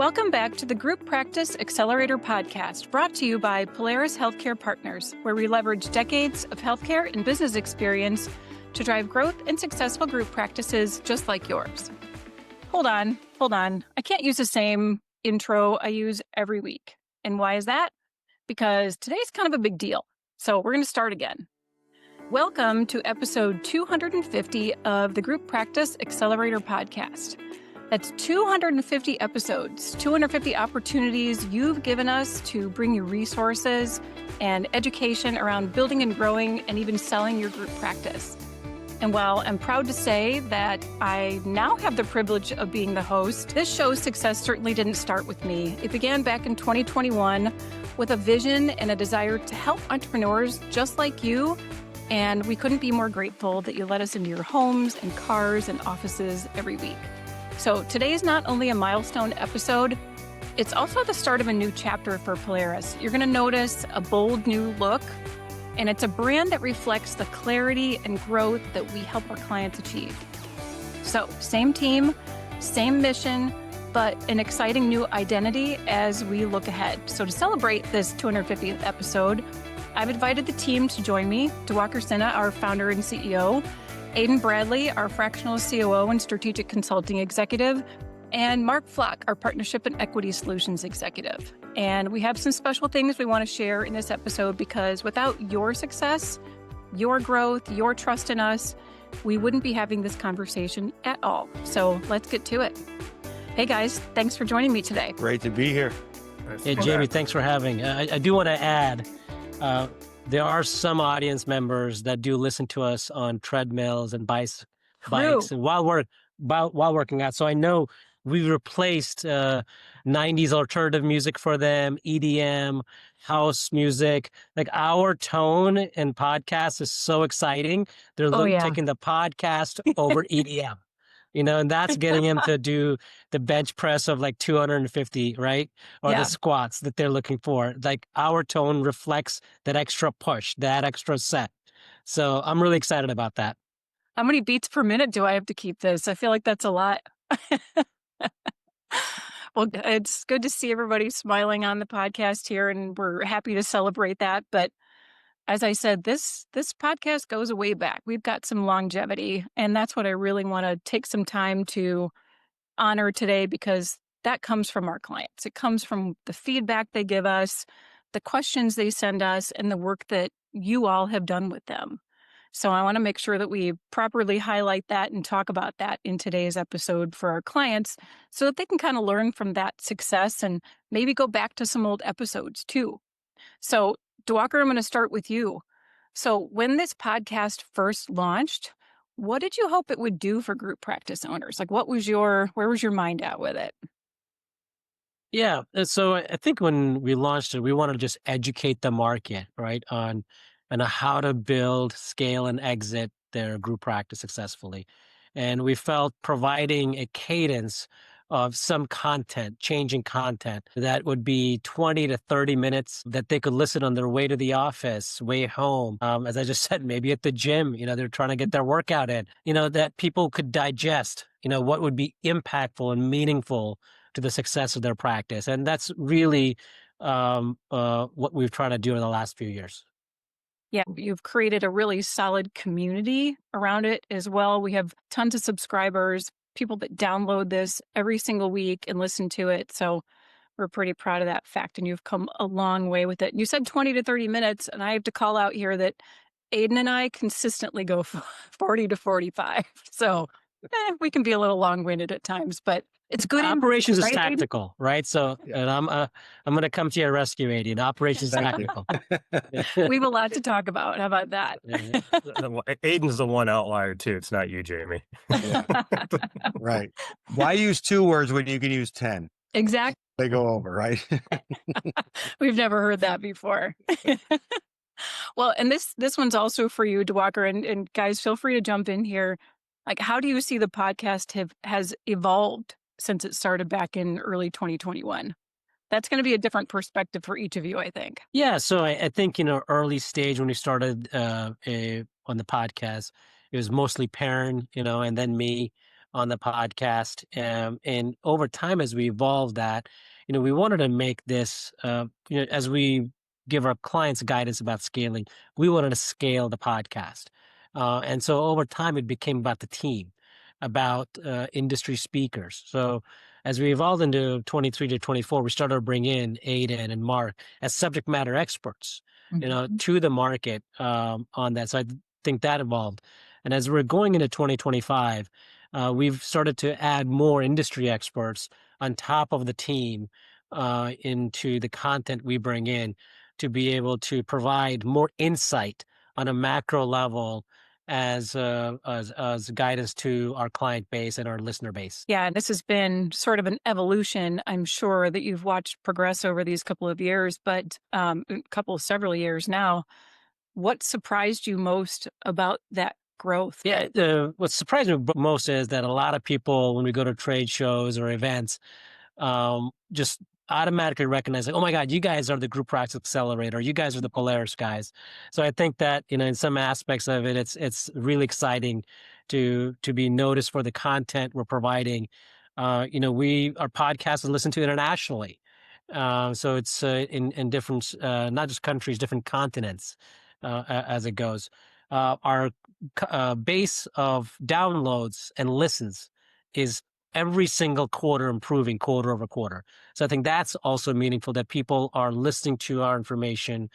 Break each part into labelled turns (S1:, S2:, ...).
S1: Welcome back to the Group Practice Accelerator podcast, brought to you by Polaris Healthcare Partners, where we leverage decades of healthcare and business experience to drive growth and successful group practices just like yours. Hold on. I can't use the same intro I use every week. And why is that? Because today's kind of a big deal. So we're going to start again. Welcome to episode 250 of the Group Practice Accelerator podcast. That's 250 episodes, 250 opportunities you've given us to bring you resources and education around building and growing and even selling your group practice. And while I'm proud to say that I now have the privilege of being the host, this show's success certainly didn't start with me. It began back in 2021 with a vision and a desire to help entrepreneurs just like you. And we couldn't be more grateful that you let us into your homes and cars and offices every week. So today is not only a milestone episode, it's also the start of a new chapter for Polaris. You're going to notice a bold new look, and it's a brand that reflects the clarity and growth that we help our clients achieve. So same team, same mission, but an exciting new identity as we look ahead. So to celebrate this 250th episode, I've invited the team to join me, Diwakar Sinha, our founder and CEO, Aidan Bradley, our fractional COO and strategic consulting executive, and Mark Flock, our partnership and equity solutions executive. And we have some special things we want to share in this episode because without your success, your growth, your trust in us, we wouldn't be having this conversation at all. So let's get to it. Hey guys, thanks for joining me today.
S2: Great to be here.
S3: Hey, Jamie, thanks for having. I do want to add, there are some audience members that do listen to us on treadmills and bikes and while working out. So I know we've replaced 90s alternative music for them, EDM, house music. Like our tone and podcast is so exciting. They're taking the podcast over EDM. And that's getting him to do the bench press of like 250, right? Or the squats that they're looking for. Like our tone reflects that extra push, that extra set. So I'm really excited about that.
S1: How many beats per minute do I have to keep this? I feel like that's a lot. Well, it's good to see everybody smiling on the podcast here, and we're happy to celebrate that. But as I said, this podcast goes way back. We've got some longevity, and that's what I really want to take some time to honor today because that comes from our clients. It comes from the feedback they give us, the questions they send us, and the work that you all have done with them. So I want to make sure that we properly highlight that and talk about that in today's episode for our clients so that they can kind of learn from that success and maybe go back to some old episodes too. So Diwakar, I'm going to start with you. So when this podcast first launched, what did you hope it would do for group practice owners? Like where was your mind at with it?
S3: Yeah. So I think when we launched it, we wanted to just educate the market, right? On how to build, scale, and exit their group practice successfully. And we felt providing a cadence of some content, changing content that would be 20 to 30 minutes that they could listen on their way to the office, way home. As I just said, maybe at the gym, they're trying to get their workout in, that people could digest, what would be impactful and meaningful to the success of their practice. And that's really what we've tried to do in the last few years.
S1: Yeah, you've created a really solid community around it as well. We have tons of subscribers, people that download this every single week and listen to it. So we're pretty proud of that fact. And you've come a long way with it. You said 20 to 30 minutes. And I have to call out here that Aidan and I consistently go 40 to 45. So we can be a little long-winded at times, but it's good.
S3: Operations is tactical, right? So, and I'm going to come to your rescue, Aidan. Operations is tactical.
S1: We have a lot to talk about. How about that?
S2: Aidan's the one outlier too. It's not you, Jamie.
S4: Right. Why use 2 words when you can use 10?
S1: Exactly.
S4: They go over, right?
S1: We've never heard that before. Well, and this one's also for you, Diwakar, and guys, feel free to jump in here. Like, how do you see the podcast has evolved since it started back in early 2021? That's going to be a different perspective for each of you, I think.
S3: Yeah. So I think, early stage when we started on the podcast, it was mostly Perrin, and then me. on the podcast. And over time, as we evolved that, we wanted to make this, as we give our clients guidance about scaling, we wanted to scale the podcast. And so over time, it became about the team, about industry speakers. So as we evolved into 23 to 24, we started to bring in Aiden and Mark as subject matter experts, to the market on that. So I think that evolved. And as we're going into 2025, we've started to add more industry experts on top of the team into the content we bring in to be able to provide more insight on a macro level as guidance to our client base and our listener base.
S1: Yeah, this has been sort of an evolution, I'm sure, that you've watched progress over these couple of years, but several years now. What surprised you most about that growth?
S3: Yeah, what surprised me most is that a lot of people, when we go to trade shows or events, just automatically recognize, like, oh my God, you guys are the Group Practice Accelerator. You guys are the Polaris guys. So I think that, in some aspects of it, it's really exciting to be noticed for the content we're providing. Our podcast is listened to internationally. So it's in different, not just countries, different continents as it goes. Our base of downloads and listens is every single quarter improving quarter over quarter. So I think that's also meaningful, that people are listening to our information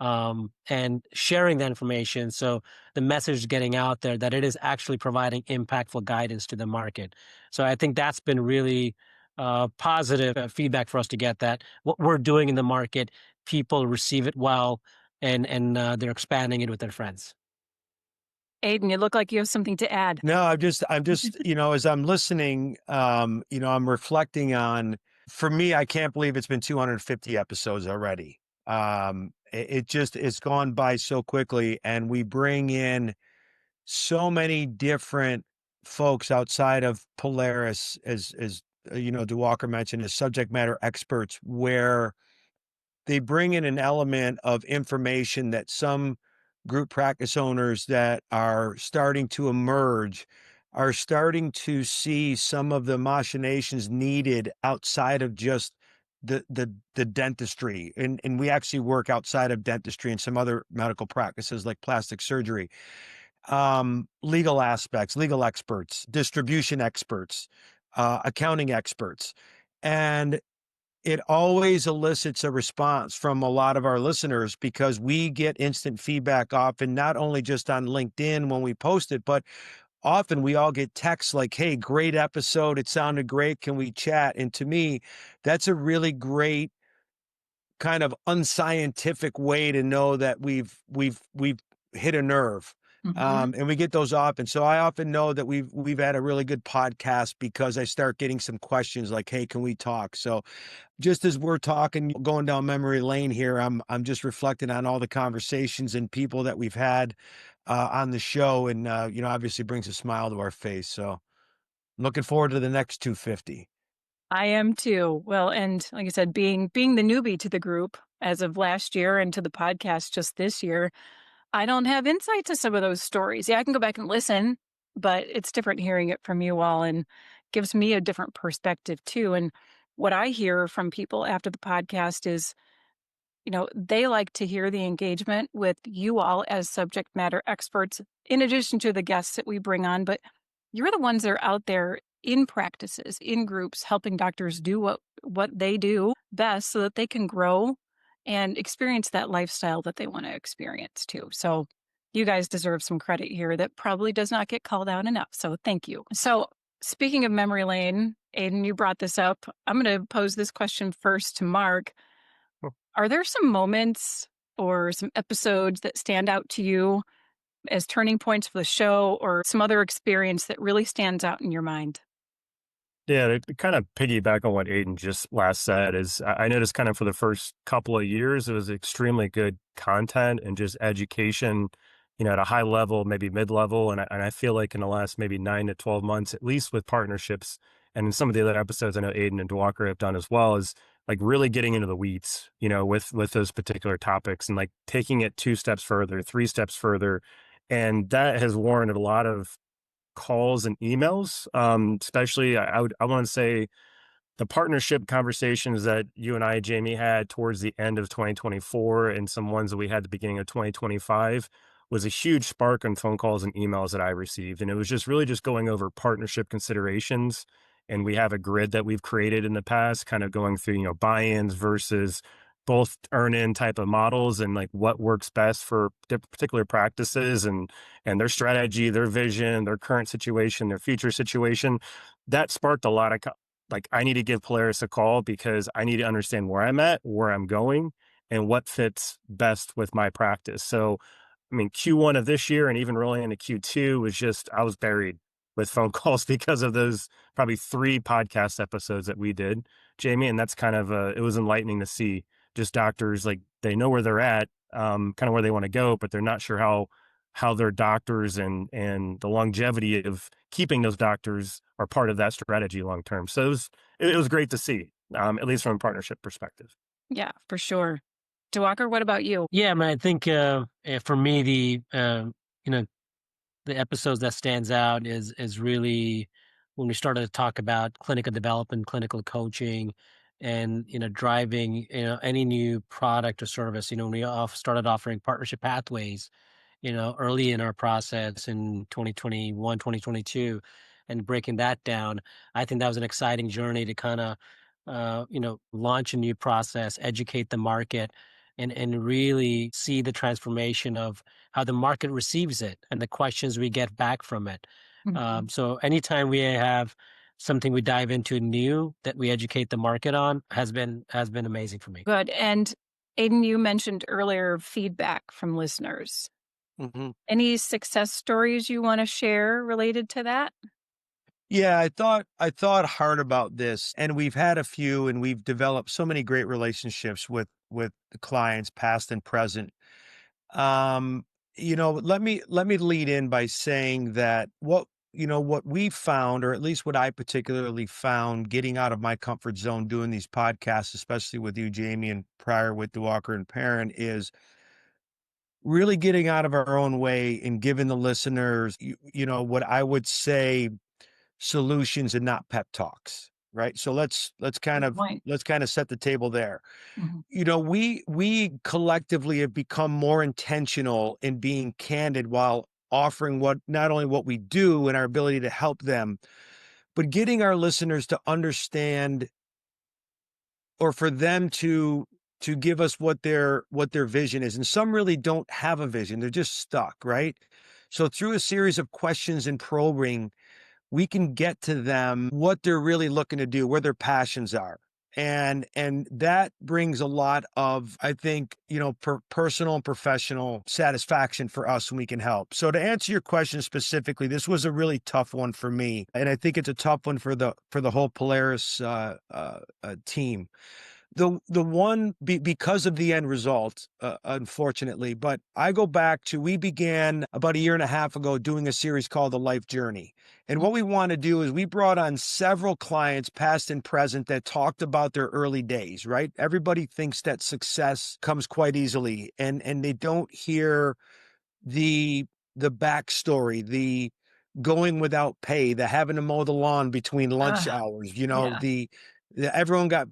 S3: and sharing that information. So the message is getting out there that it is actually providing impactful guidance to the market. So I think that's been really positive feedback for us to get that what we're doing in the market, people receive it well, and they're expanding it with their friends.
S1: Aiden, you look like you have something to add.
S4: No, I'm just, as I'm listening, I'm reflecting on, for me, I can't believe it's been 250 episodes already. It's gone by so quickly, and we bring in so many different folks outside of Polaris, as DeWalker mentioned, as subject matter experts, where they bring in an element of information that some group practice owners that are starting to emerge are starting to see some of the machinations needed outside of just the dentistry. And we actually work outside of dentistry and some other medical practices like plastic surgery, legal aspects, legal experts, distribution experts, accounting experts. And it always elicits a response from a lot of our listeners, because we get instant feedback often, not only just on LinkedIn when we post it, but often we all get texts like, hey, great episode. It sounded great. Can we chat? And to me, that's a really great kind of unscientific way to know that we've hit a nerve. And we get those often. So I often know that we've had a really good podcast because I start getting some questions like, hey, can we talk? So just as we're talking, going down memory lane here, I'm just reflecting on all the conversations and people that we've had on the show, and obviously brings a smile to our face. So I'm looking forward to the next 250.
S1: I am too. Well, and like I said, being the newbie to the group as of last year and to the podcast just this year, I don't have insight to some of those stories. Yeah, I can go back and listen, but it's different hearing it from you all, and gives me a different perspective too. And what I hear from people after the podcast is, they like to hear the engagement with you all as subject matter experts, in addition to the guests that we bring on. But you're the ones that are out there in practices, in groups, helping doctors do what they do best so that they can grow and experience that lifestyle that they want to experience too. So you guys deserve some credit here that probably does not get called out enough. So thank you. So speaking of memory lane, Aiden, you brought this up. I'm going to pose this question first to Mark. Are there some moments or some episodes that stand out to you as turning points for the show, or some other experience that really stands out in your mind?
S2: Yeah, to kind of piggyback on what Aiden just last said, is I noticed kind of for the first couple of years, it was extremely good content and just education, at a high level, maybe mid-level. And I feel like in the last maybe 9 to 12 months, at least with partnerships, and in some of the other episodes I know Aiden and DeWalker have done as well, is like really getting into the weeds, with those particular topics, and like taking it 2 steps further, 3 steps further. And that has warranted a lot of calls and emails. Especially, I want to say the partnership conversations that you and I, Jamie, had towards the end of 2024 and some ones that we had at the beginning of 2025 was a huge spark on phone calls and emails that I received. And it was just really just going over partnership considerations. And we have a grid that we've created in the past, kind of going through, buy-ins versus both earn-in type of models and like what works best for particular practices and their strategy, their vision, their current situation, their future situation. That sparked a lot of like I need to give Polaris a call because I need to understand where I'm at, where I'm going, and what fits best with my practice. So, I mean, Q1 of this year and even rolling into Q2 was just, I was buried with phone calls because of those probably 3 podcast episodes that we did, Jamie. And that's kind of, it was enlightening to see just doctors like they know where they're at, kind of where they want to go, but they're not sure how their doctors and the longevity of keeping those doctors are part of that strategy long term. So it was great to see, at least from a partnership perspective.
S1: Yeah, for sure. Diwakar, what about you?
S3: Yeah, man, I think for me, the episodes that stands out is really when we started to talk about clinical development, clinical coaching, and driving any new product or service. When we started offering partnership pathways, early in our process in 2021, 2022, and breaking that down. I think that was an exciting journey to kind of, launch a new process, educate the market, and really see the transformation of how the market receives it and the questions we get back from it. So anytime we have something we dive into new that we educate the market on has been amazing for me.
S1: Good. And Aiden, you mentioned earlier feedback from listeners.
S4: Mhm.
S1: Any success stories you want to share related to that?
S4: Yeah, I thought hard about this, and we've had a few, and we've developed so many great relationships with the clients, past and present. Um, let me lead in by saying that what we found, or at least what I particularly found, getting out of my comfort zone doing these podcasts, especially with you, Jamie, and prior with Diwakar and Perrin, is really getting out of our own way and giving the listeners, what I would say solutions and not pep talks, right? So let's kind
S1: Good
S4: of
S1: point.
S4: let's kind of set the table there.
S1: Mhm.
S4: We collectively have become more intentional in being candid while offering what not only what we do and our ability to help them, but getting our listeners to understand or for them to give us what their vision is. And some really don't have a vision. They're just stuck, right? So through a series of questions and probing, we can get to them what they're really looking to do, where their passions are. And that brings a lot of, I think, personal and professional satisfaction for us when we can help. So to answer your question specifically, this was a really tough one for me, and I think it's a tough one for the whole Polaris team. The one because of the end result, unfortunately, but I go back to we began about a year and a half ago doing a series called The Life Journey. And what we want to do is we brought on several clients, past and present, that talked about their early days, right? Everybody thinks that success comes quite easily, and they don't hear the backstory, the going without pay, the having to mow the lawn between lunch
S1: Ah,
S4: hours,
S1: yeah.
S4: everyone got,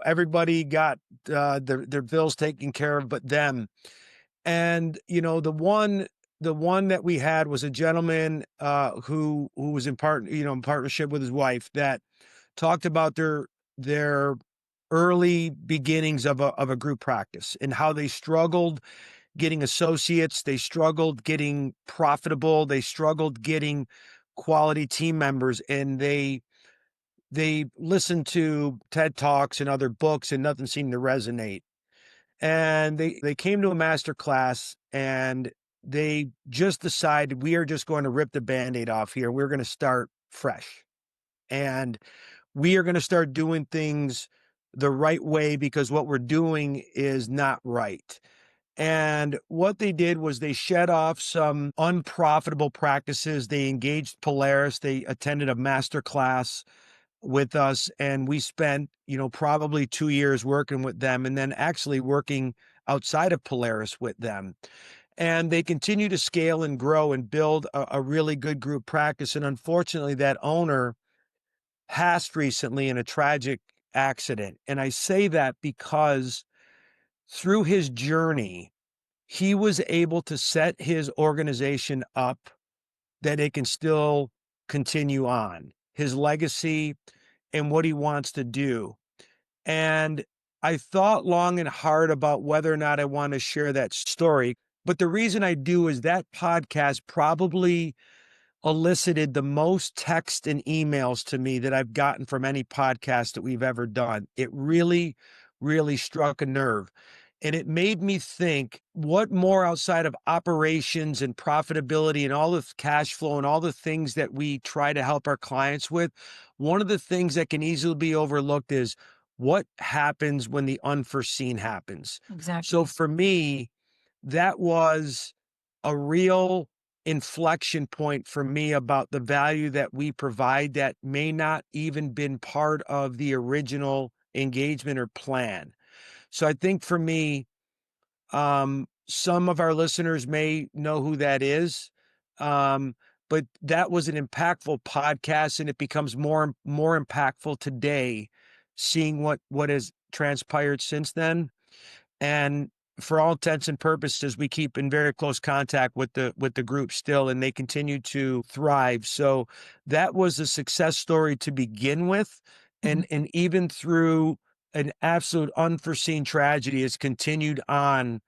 S4: everybody got their bills taken care of, but them. And the one that we had was a gentleman who was in partnership with his wife that talked about their early beginnings of a group practice and how they struggled getting associates, they struggled getting profitable, they struggled getting quality team members, and they listened to TED Talks and other books, and nothing seemed to resonate. And they came to a master class, and they just decided we are just going to rip the Band-Aid off here. We're going to start fresh. And we are going to start doing things the right way because what we're doing is not right. And what they did was they shed off some unprofitable practices. They engaged Polaris. They attended a master class with us, and we spent, probably 2 years working with them and then actually working outside of Polaris with them. and they continue to scale and grow and build a really good group practice. And unfortunately, that owner passed recently in a tragic accident. And I say that because through his journey, he was able to set his organization up that it can still continue on, his legacy and what he wants to do. And I thought long and hard about whether or not I want to share that story. But the reason I do is that podcast probably elicited the most text and emails to me that I've gotten from any podcast that we've ever done. It really, really struck a nerve. And it made me think, what more outside of operations and profitability and all the cash flow and all the things that we try to help our clients with? One of the things that can easily be overlooked is what happens when the unforeseen happens.
S1: Exactly.
S4: So for me, that was a real inflection point for me about the value that we provide that may not even been part of the original engagement or plan. So I think for me, some of our listeners may know who that is, but that was an impactful podcast, and it becomes more impactful today, seeing what has transpired since then. And for all intents and purposes, we keep in very close contact with the group still, and they continue to thrive. So that was a success story to begin with, and even through an absolute unforeseen tragedy, has continued on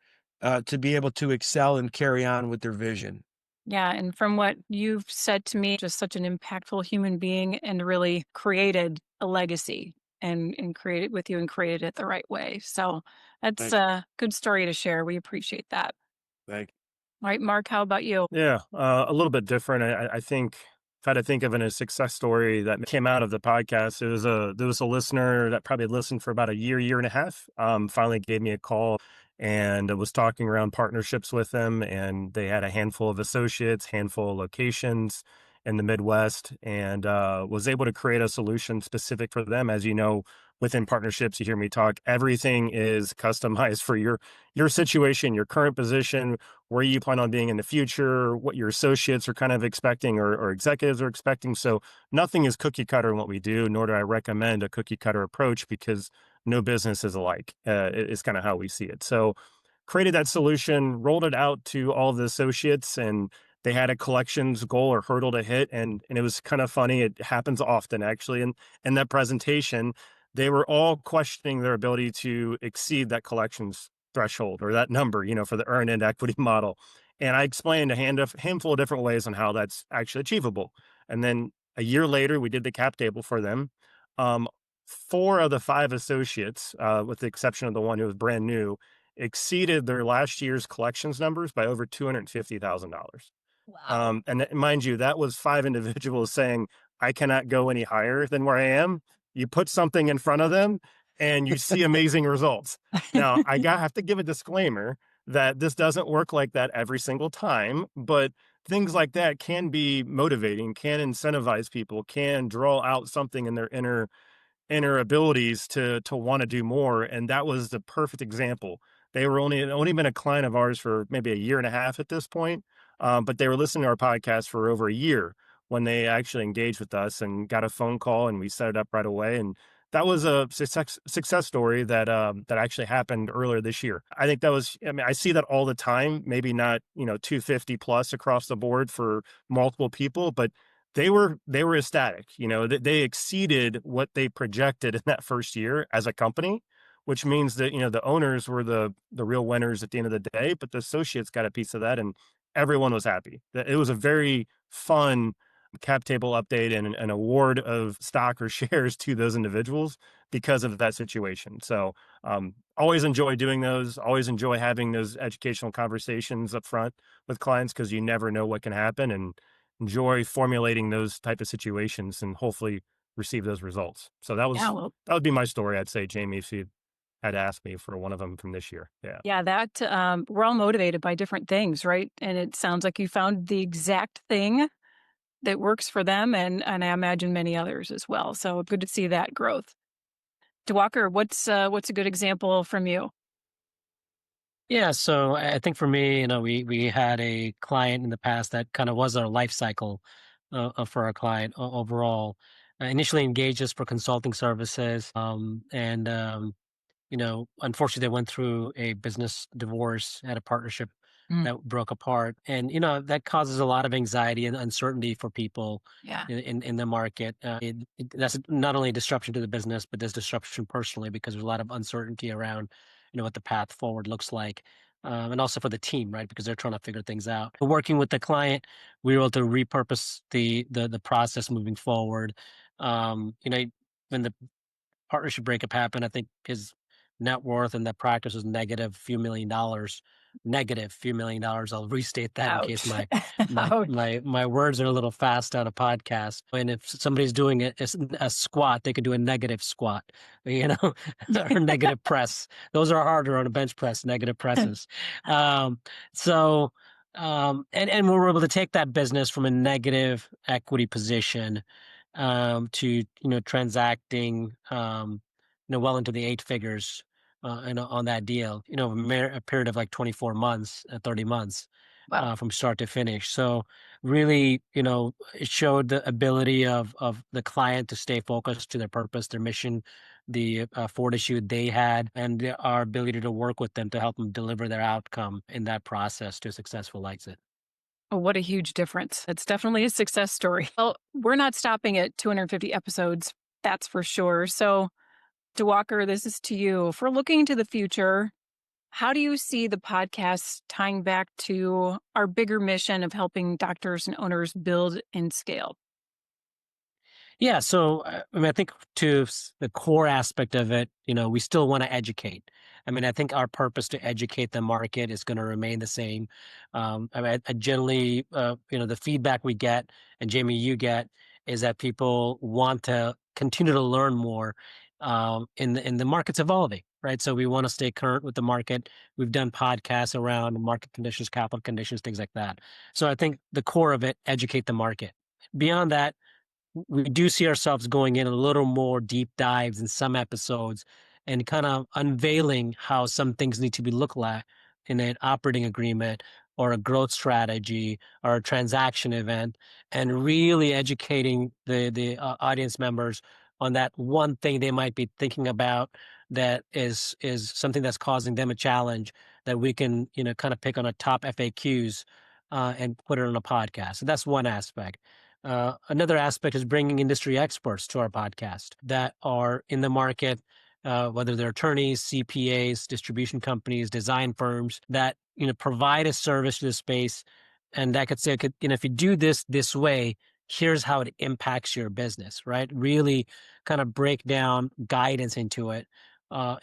S4: to be able to excel and carry on with their vision.
S1: Yeah. And from what you've said to me, just such an impactful human being and really created a legacy and created with you and created it the right way. So that's
S4: Thank,
S1: a good story to share. We appreciate that.
S4: thank.
S1: All right, Mark, how about you?
S2: Yeah, a little bit different. I think if I had to think of a success story that came out of the podcast, there was a listener that probably listened for about a year and a half. Finally gave me a call and was talking around partnerships with them, and they had a handful of associates, handful of locations in the Midwest, and was able to create a solution specific for them. As you know, within partnerships, you hear me talk. Everything is customized for your situation, your current position, where you plan on being in the future, what your associates are kind of expecting or executives are expecting. So nothing is cookie cutter in what we do, nor do I recommend a cookie cutter approach because no business is alike. It's kind of how we see it. So created that solution, rolled it out to all of the associates, and they had a collections goal or hurdle to hit. And it was kind of funny. It happens often actually. In that presentation, they were all questioning their ability to exceed that collections threshold or that number, for the earned end equity model. And I explained a handful of different ways on how that's actually achievable. And then a year later, we did the cap table for them. Um, 4 of the 5 associates, with the exception of the one who was brand new, exceeded their last year's collections numbers by over $250,000.
S1: Wow.
S2: And mind you, that was 5 individuals saying, I cannot go any higher than where I am. You put something in front of them and you see amazing results. Now, have to give a disclaimer that this doesn't work like that every single time, but things like that can be motivating, can incentivize people, can draw out something in their inner abilities to want to do more. And that was the perfect example. They were only been a client of ours for maybe a year and a half at this point, but they were listening to our podcast for over a year when they actually engaged with us and got a phone call, and we set it up right away. And that was a success story that actually happened earlier this year. I think that was. I mean, I see that all the time. Maybe not 250 plus across the board for multiple people, but they were ecstatic. They exceeded what they projected in that first year as a company, which means that the owners were the real winners at the end of the day, but the associates got a piece of that, and everyone was happy. It was a very fun cap table update and an award of stock or shares to those individuals because of that situation. So always enjoy doing those, always enjoy having those educational conversations up front with clients because you never know what can happen, and enjoy formulating those type of situations and hopefully receive those results. So
S1: Yeah, well,
S2: that would be my story, I'd say, Jamie, if you had asked me for one of them from this year. Yeah.
S1: yeah, that we're all motivated by different things, right? And it sounds like you found the exact thing that works for them, and I imagine many others as well. So good to see that growth. DeWalker, what's a good example from you?
S3: Yeah, so I think for me, we had a client in the past that kind of was our life cycle for our client overall. Initially engaged us for consulting services, unfortunately, they went through a business divorce, had a partnership
S5: Mm,
S3: that broke apart, and that causes a lot of anxiety and uncertainty for people
S5: yeah.
S3: in the market. That's not only a disruption to the business, but there's disruption personally because there's a lot of uncertainty around what the path forward looks like. And also for the team, right? Because they're trying to figure things out. Working with the client, we were able to repurpose the process moving forward. When the partnership breakup happened, I think his net worth and that practice was negative few million dollars. Negative few million dollars. I'll restate that in case
S5: Ouch.
S3: my
S5: Ouch.
S3: my words are a little fast on a podcast. And if somebody's doing a squat, they could do a negative squat, or negative press. Those are harder on a bench press, negative presses. Um, so and we were able to take that business from a negative equity position to transacting well into the eight figures on that deal. A period of like 24 months, 30 months
S5: Wow.
S3: from start to finish. So really, it showed the ability of the client to stay focused to their purpose, their mission, the fortitude they had, and our ability to work with them to help them deliver their outcome in that process to a successful exit.
S1: Oh, what a huge difference. It's definitely a success story. Well, we're not stopping at 250 episodes, that's for sure. So, DeWalker, this is to you. If we're looking into the future, how do you see the podcast tying back to our bigger mission of helping doctors and owners build and scale?
S3: Yeah, so I think to the core aspect of it, we still want to educate. I mean, I think our purpose to educate the market is going to remain the same. I generally, the feedback we get, and Jamie, you get, is that people want to continue to learn more. In the market's evolving, right? So we want to stay current with the market. We've done podcasts around market conditions, capital conditions, things like that. So I think the core of it, educate the market. Beyond that, we do see ourselves going in a little more deep dives in some episodes and kind of unveiling how some things need to be looked at in an operating agreement or a growth strategy or a transaction event, and really educating the audience members on that one thing they might be thinking about that is something that's causing them a challenge that we can kind of pick on a top FAQs and put it on a podcast. So that's one aspect. Another aspect is bringing industry experts to our podcast that are in the market, whether they're attorneys, CPAs, distribution companies, design firms that provide a service to the space, and that could say, if you do this way, here's how it impacts your business, right? Really, kind of break down guidance into it,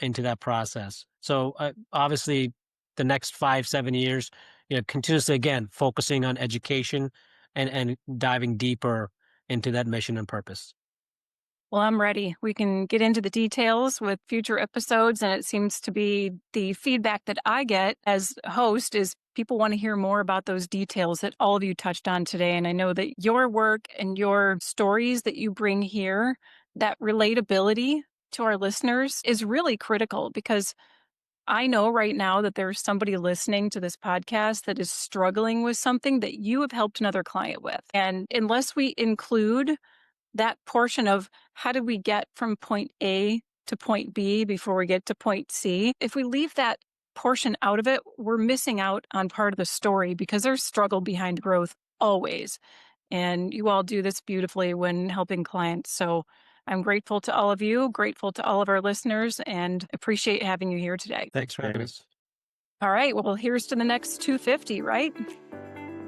S3: into that process. So obviously, the next 5-7 years, continuously again focusing on education and diving deeper into that mission and purpose.
S1: Well, I'm ready. We can get into the details with future episodes. And it seems to be the feedback that I get as a host is people want to hear more about those details that all of you touched on today. And I know that your work and your stories that you bring here, that relatability to our listeners is really critical, because I know right now that there's somebody listening to this podcast that is struggling with something that you have helped another client with. And unless we include that portion of how did we get from point A to point B before we get to point C, if we leave that portion out of it, we're missing out on part of the story, because there's struggle behind growth always. And you all do this beautifully when helping clients. So I'm grateful to all of you, grateful to all of our listeners, and appreciate having you here today.
S3: Thanks for having us.
S1: All right. Well, here's to the next 250, right?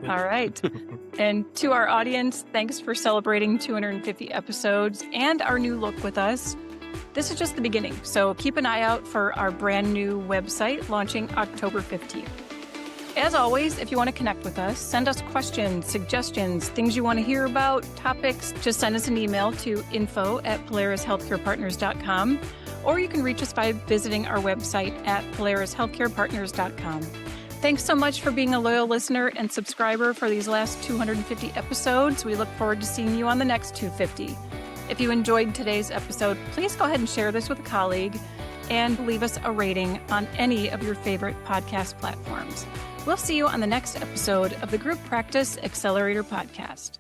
S1: All right. And to our audience, thanks for celebrating 250 episodes and our new look with us. This is just the beginning, so keep an eye out for our brand new website launching October 15th. As always, if you want to connect with us, send us questions, suggestions, things you want to hear about, topics, just send us an email to info@polarishealthcarepartners.com, or you can reach us by visiting our website at polarishealthcarepartners.com. Thanks so much for being a loyal listener and subscriber for these last 250 episodes. We look forward to seeing you on the next 250. If you enjoyed today's episode, please go ahead and share this with a colleague. and leave us a rating on any of your favorite podcast platforms. We'll see you on the next episode of the Group Practice Accelerator Podcast.